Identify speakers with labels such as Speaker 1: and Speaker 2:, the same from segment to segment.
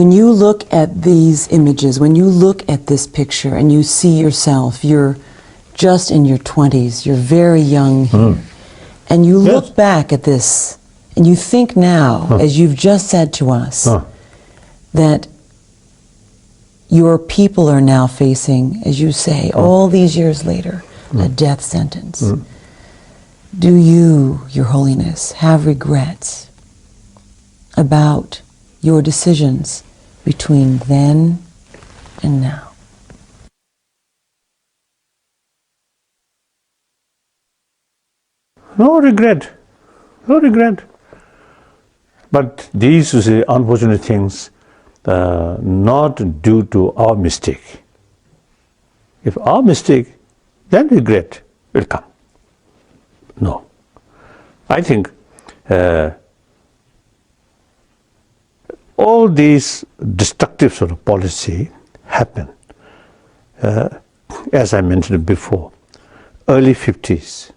Speaker 1: When you look at these images, when you look at this picture and you see yourself, you're just in your 20s, you're very young here, and you look back at this and you think now, as you've just said to us, that your people are now facing, as you say, all these years later, a death sentence. Do you, Your Holiness, have regrets about your decisions between then and now?
Speaker 2: No regret, no regret. But these are the unfortunate things, not due to our mistake. If our mistake, then regret will come. No. I think all these destructive sort of policy happen, as I mentioned before, early 50s,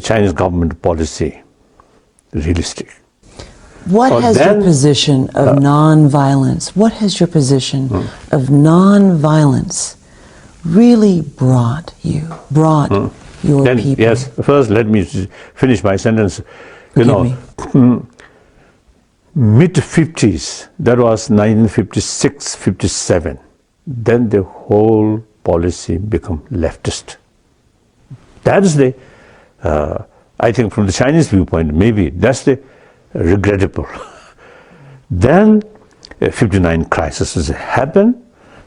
Speaker 2: Chinese government policy, realistic.
Speaker 1: What has your position of non-violence, what has your position of non-violence really brought you, your people?
Speaker 2: Yes, first let me finish my sentence. Mid-50s, that was 1956, 57, then the whole policy become leftist. That is the, I think from the Chinese viewpoint, maybe that's the regrettable. Then 59 crisis happened,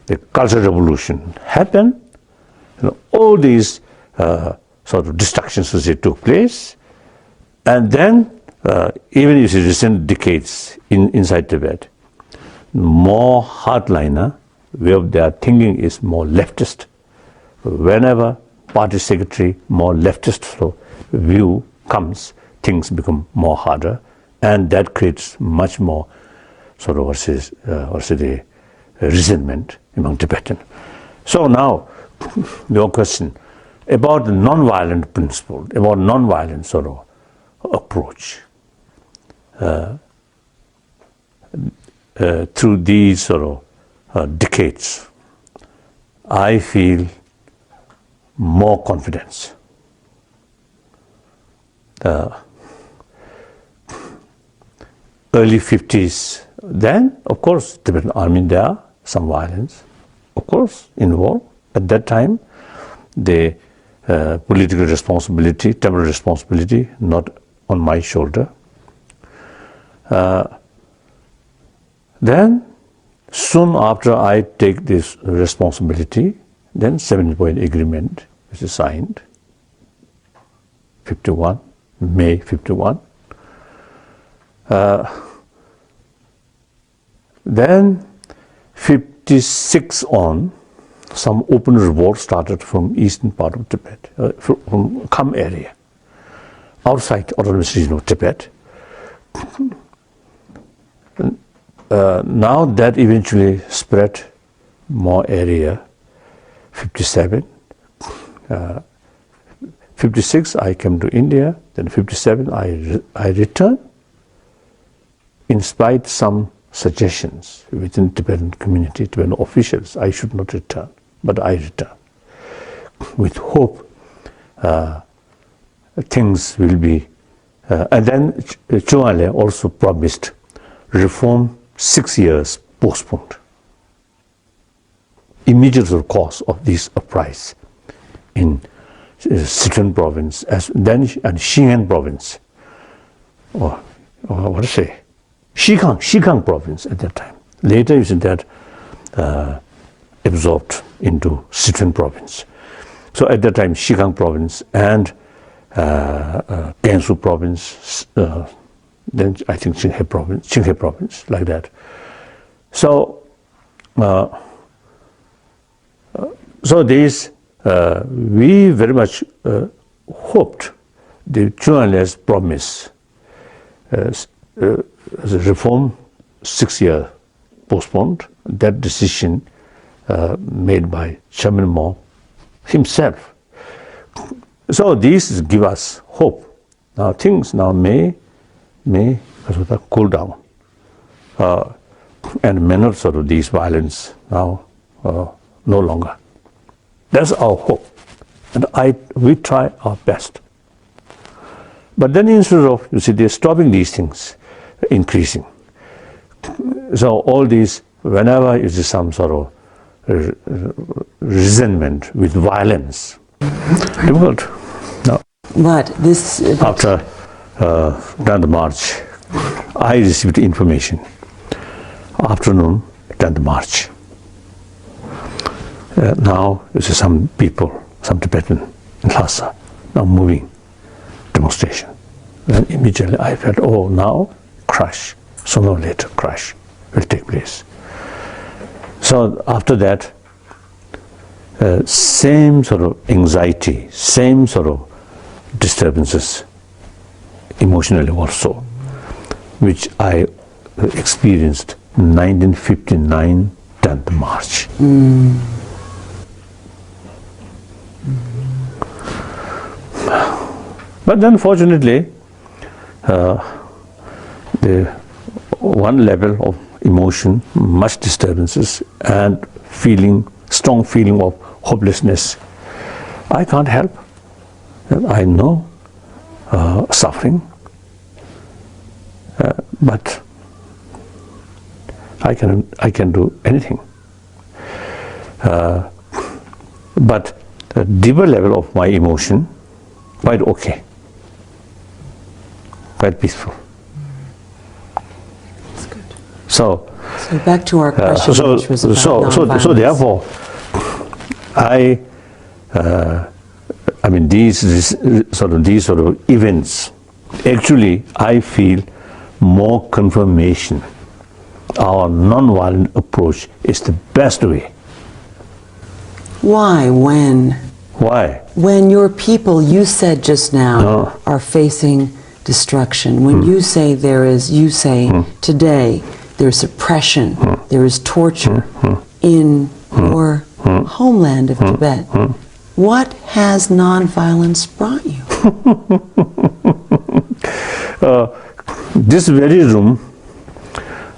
Speaker 2: the Cultural Revolution happened, all these sort of destructions took place, and then even in recent decades inside Tibet, more hardliner, where their thinking is more leftist. Whenever party secretary, more leftist view comes, things become more harder, and that creates much more sort of the resentment among Tibetans. So now, your question about the non-violent principle, about non-violent sort of approach. Through these sort of decades, I feel more confidence. Early 50s, then of course Tibetan army, there are some violence, of course, involved. At that time, the political responsibility, temporal responsibility, not on my shoulder. Then, soon after I take this responsibility, then 7-point agreement is signed, 51, May 51. Then 56 on, some open revolt started from eastern part of Tibet, from Kham area, outside autonomous region of Tibet. Now that eventually spread more area, 57. 56 I came to India, then 57 I returned, in spite some suggestions within Tibetan community, Tibetan officials, I should not return, but I returned with hope things will be, and then Chuale also promised reform 6 years postponed. Immediate cause of this uprising in Sichuan province, and Xinjiang province, or what to say, Xikang province at that time. Later, isn't that absorbed into Sichuan province? So at that time, Xikang province and Gansu province, then I think Qinghai province, like that. So, so these we very much hoped the Chuanle's promise as a reform 6 years postponed. That decision made by Chairman Mo himself. So these give us hope. Now things now may cool down. and many sort of these violence now no longer. That's our hope, and we try our best. But then instead of, you see, they're stopping these things increasing. So all these, whenever you see some sort of resentment with violence, difficult. No.
Speaker 1: But this...
Speaker 2: After the march, I received information. Afternoon, then the march. Now, you see some people, some Tibetan in Lhasa, now moving demonstration. Then immediately I felt, oh, now crash, sooner or later crash will take place. So after that, same sort of anxiety, same sort of disturbances, emotionally also, which I experienced in 1959 10th March. But then fortunately, the one level of emotion, much disturbances and strong feeling of hopelessness, I can't help. I know suffering, but I can do anything. But the deeper level of my emotion, quite okay, quite peaceful.
Speaker 1: That's good.
Speaker 2: So
Speaker 1: back to our question, which was about nonviolence.
Speaker 2: So therefore, I mean these sort of events, actually I feel more confirmation our non-violent approach is the best way.
Speaker 1: Why? When?
Speaker 2: Why?
Speaker 1: When your people, you said just now, are facing destruction. When you say today there's oppression, there is torture in your homeland of Tibet. What has non-violence brought you?
Speaker 2: This very room,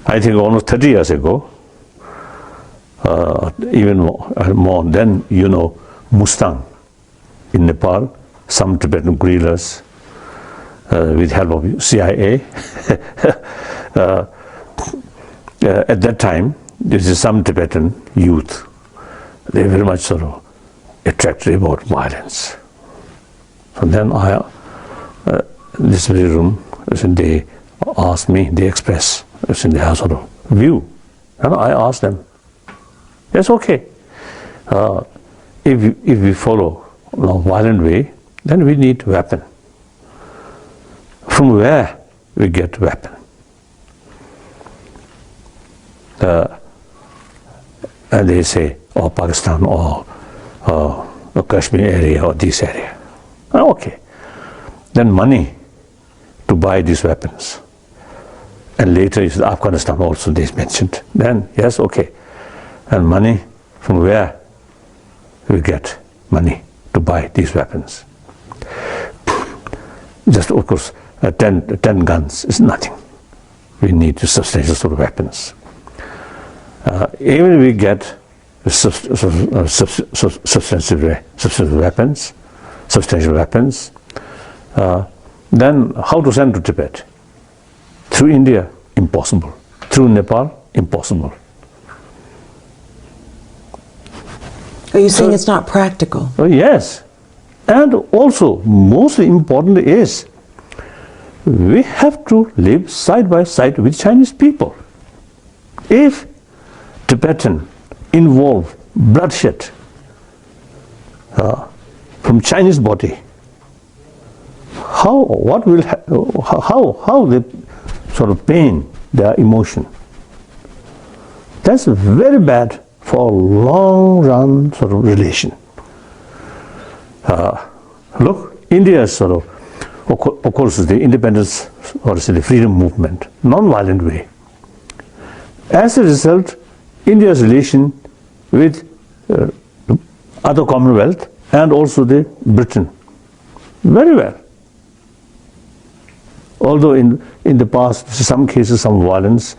Speaker 2: I think almost 30 years ago, even more then, Mustang in Nepal, some Tibetan guerrillas with help of CIA. At that time, this is some Tibetan youth. They very much sort of attracted about violence. So then this very room, they asked me, they expressed in their sort of view. And I asked them, yes, okay. If we follow a violent way, then we need weapon. From where we get weapon? And they say, Pakistan or Kashmir area or this area. Okay. Then money to buy these weapons. And later is Afghanistan also they mentioned. Then yes, okay. And money from where we get money to buy these weapons? Just of course 10 guns is nothing. We need substantial sort of weapons. Even we get substantial weapons, then how to send to Tibet? Through India, impossible. Through Nepal, impossible.
Speaker 1: Are you saying it's not practical?
Speaker 2: Yes. And also, most important is, we have to live side by side with Chinese people. If Tibetan involve bloodshed from Chinese body, how they sort of pain their emotion? That's very bad for long run sort of relation. Look, India is sort of course, the independence or the freedom movement, non-violent way. As a result, India's relation with other Commonwealth and also the Britain, very well. Although in the past, some cases, some violence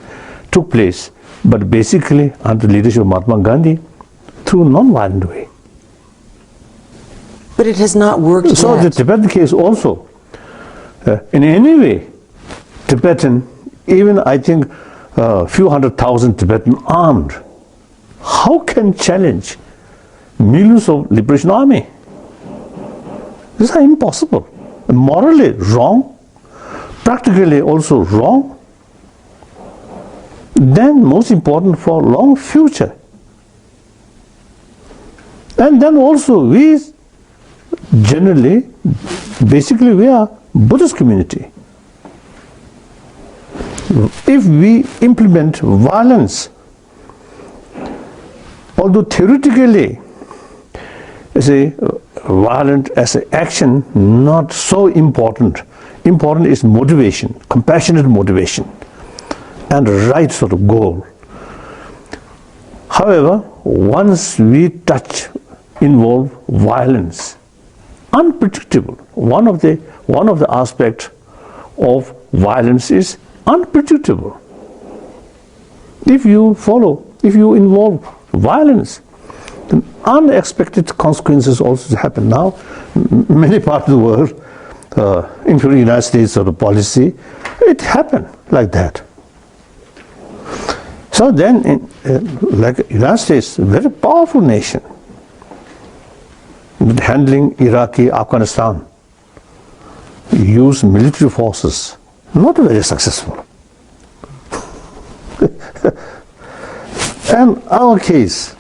Speaker 2: took place, but basically under the leadership of Mahatma Gandhi through a non-violent way.
Speaker 1: But it has not worked
Speaker 2: So
Speaker 1: yet.
Speaker 2: the Tibetan case also, in any way, Tibetan, even I think a few 100,000 Tibetan armed, how can challenge millions of liberation army? These are impossible, morally wrong, practically also wrong. Then most important for long future. And then also we generally, basically we are Buddhist community. If we implement violence, although theoretically, say, violent as an action, not so important. Important is motivation, compassionate motivation, and right sort of goal. However, once we involve violence, unpredictable. One of the aspects of violence is unpredictable. If you involve violence, then unexpected consequences also happen. Now, many parts of the world, including the United States sort of policy, it happened like that. So then, like the United States, a very powerful nation, handling Iraqi, Afghanistan, use military forces, not very successful. And our case,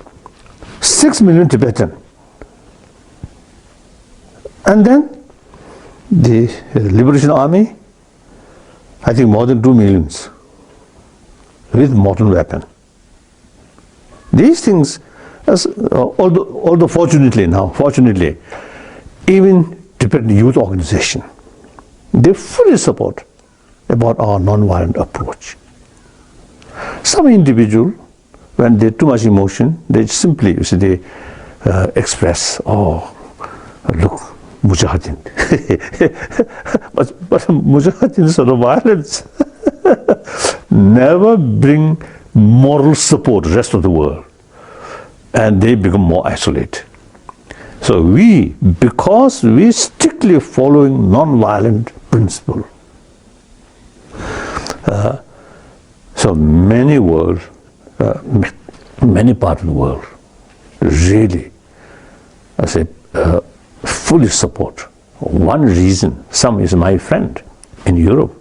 Speaker 2: 6 million Tibetan. And then the Liberation Army, I think more than 2 millions with modern weapon. These things, although fortunately, even Tibetan youth organization, they fully support about our non-violent approach. Some individual, when they too much emotion, they simply, express, oh, look, Mujahideen. but Mujahideen sort of violence never bring moral support to the rest of the world, and they become more isolated. So because we strictly following non-violent principle, so many parts of the world really, I say, fully support. One reason, some is my friend in Europe,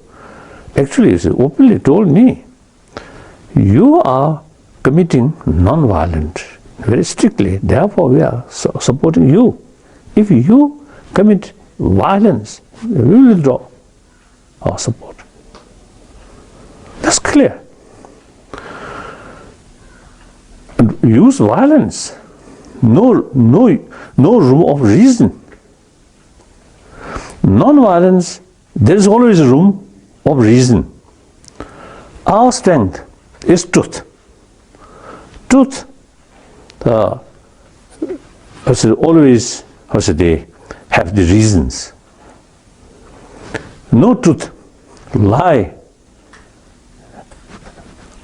Speaker 2: actually openly told me, you are committing non-violent very strictly, therefore we are supporting you. If you commit violence, we will withdraw our support. That's clear. And use violence. No room of reason. Non-violence, there is always room of reason. Our strength is truth. Truth always they have the reasons. No truth, lie.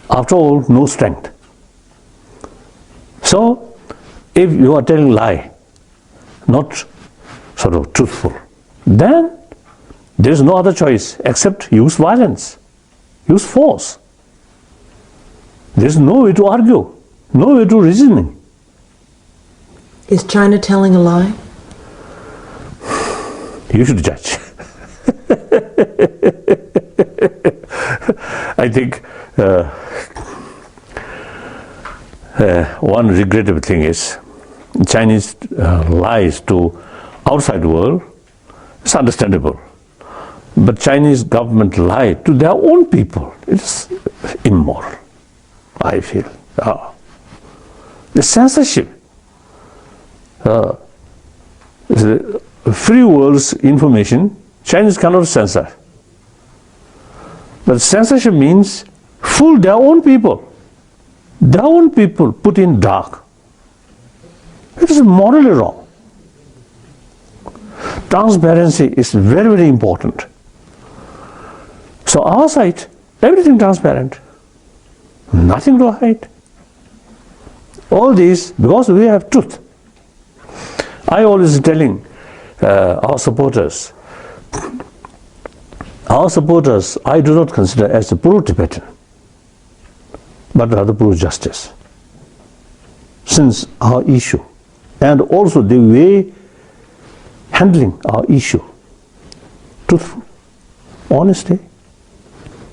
Speaker 2: After all, no strength. So, if you are telling lie, not sort of truthful, then there is no other choice except use violence, use force. There is no way to argue, no way to reasoning.
Speaker 1: Is China telling a lie?
Speaker 2: You should judge. I think one regrettable thing is Chinese lies to outside world. It's understandable, but Chinese government lie to their own people. It's immoral, I feel. The censorship. Free world's information, Chinese cannot censor. But censorship means fool their own people. Their own people put in dark. It is morally wrong. Transparency is very, very important. So our side, everything transparent. Nothing to hide. All these because we have truth. I always telling our supporters, I do not consider as a pro-Tibetan, but rather pro-justice. Since our issue, and also the way handling our issue, truthful, honesty,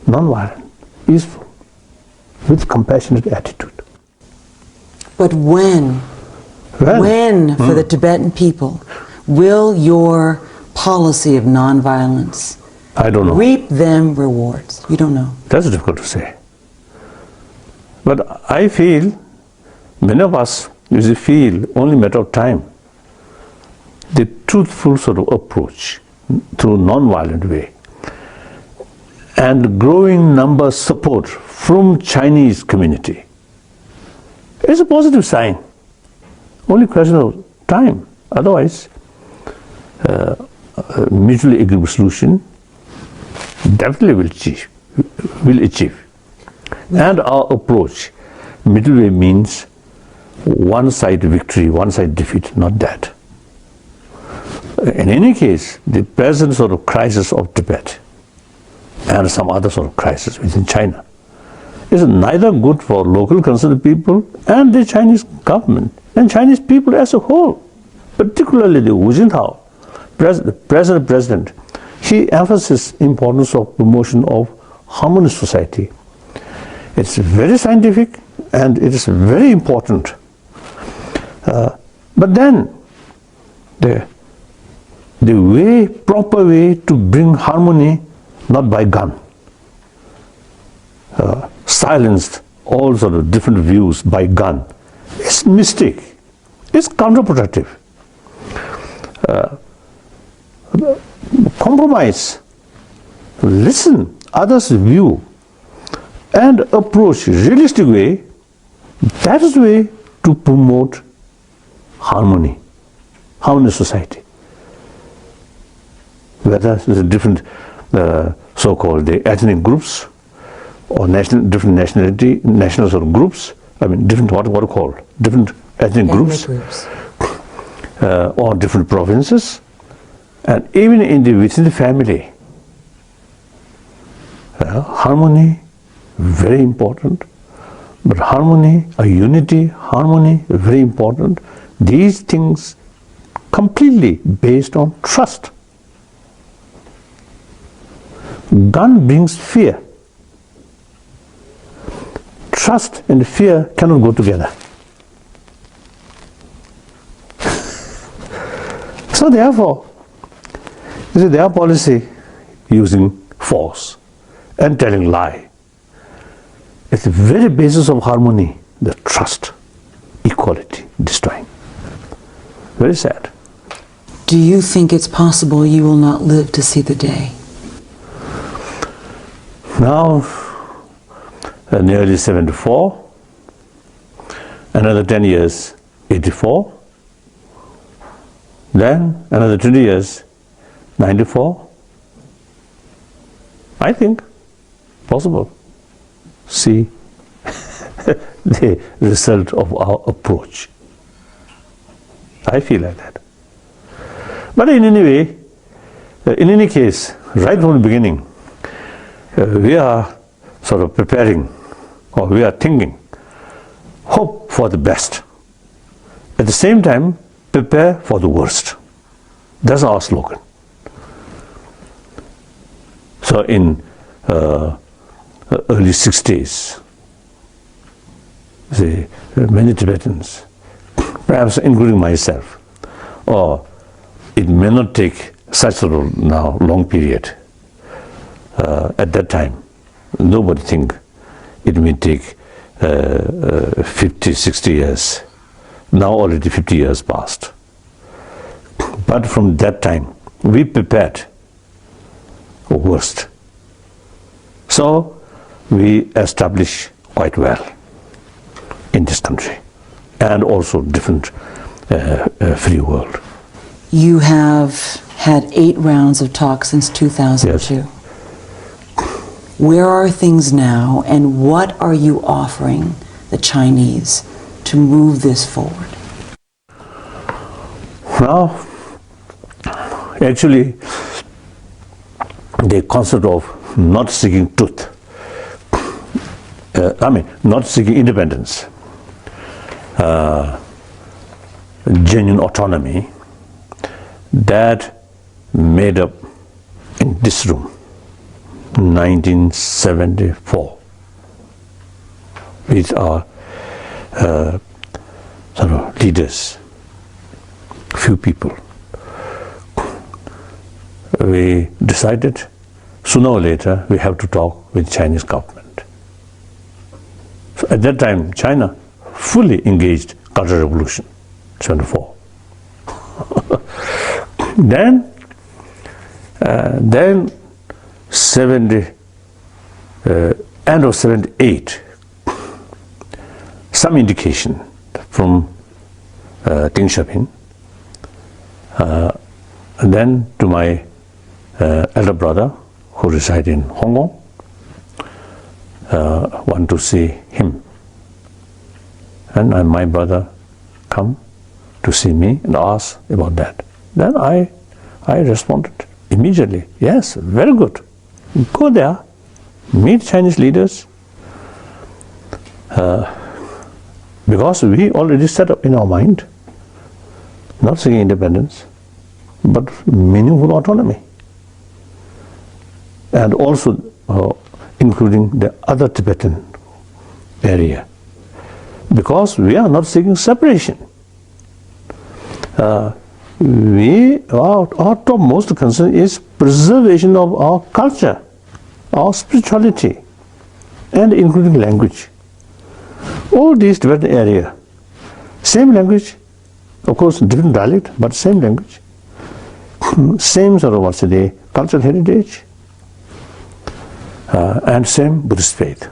Speaker 2: non-violent, peaceful, with compassionate attitude.
Speaker 1: But when for the Tibetan people, will your policy of nonviolence
Speaker 2: I don't know.
Speaker 1: reap them rewards? You don't know.
Speaker 2: That's difficult to say. But I feel, many of us usually feel only a matter of time. The truthful sort of approach through non-violent way and growing number support from Chinese community is a positive sign. Only question of time. Otherwise, mutually agreeable solution definitely will achieve. And our approach, middle way means one side victory, one side defeat, not that. In any case, the present sort of crisis of Tibet and some other sort of crisis within China is neither good for local concerned people and the Chinese government and Chinese people as a whole, particularly the Hu Jintao, present president. He emphasizes importance of promotion of harmonious society. It's very scientific and it is very important. But then the proper way to bring harmony, not by gun, silenced all sort of different views by gun, it's mistake. It's counterproductive. Compromise, listen others' view and approach realistic way. That is the way to promote harmony, harmonious society. Whether it's different so-called the ethnic groups or different national sort of groups. I mean, different different ethnic groups. Or different provinces, and even within the family. Harmony, very important. But harmony, unity, harmony, very important. These things completely based on trust. Gun brings fear. Trust and fear cannot go together. So therefore, their policy using force and telling lie. It's the very basis of harmony, the trust, equality, destroying. Very sad.
Speaker 1: Do you think it's possible you will not live to see the day?
Speaker 2: Now, nearly 74, another 10 years, 84, then another 20 years, 94. I think possible. See the result of our approach. I feel like that. But in any case, right from the beginning, we are sort of preparing, or we are thinking, hope for the best. At the same time, prepare for the worst. That's our slogan. So in early 60s, many Tibetans, perhaps including myself, or it may not take such a long period. At that time, nobody think it may take 50, 60 years. Now already 50 years passed. But from that time, we prepared for worst. So we established quite well in this country and also different free world.
Speaker 1: You have had 8 rounds of talks since 2002.
Speaker 2: Yes.
Speaker 1: Where are things now, and what are you offering the Chinese to move this forward?
Speaker 2: Now, actually, the concept of not seeking truth, not seeking independence, genuine autonomy, that made up in this room, 1974, with our sort of leaders, few people. We decided sooner or later we have to talk with Chinese government. So at that time, China fully engaged Cultural Revolution, 74. Then 70, end of 78, some indication from Deng Xiaoping, and then to my elder brother who resides in Hong Kong, want to see him. And my brother come to see me and ask about that. Then I responded immediately, yes, very good. Go there, meet Chinese leaders, because we already set up in our mind, not seeking independence, but meaningful autonomy. And also including the other Tibetan area. Because we are not seeking separation. Our topmost concern is preservation of our culture, our spirituality, and including language. All these Tibetan area, same language, of course different dialect, but same language, same sort of cultural heritage, and same Buddhist faith.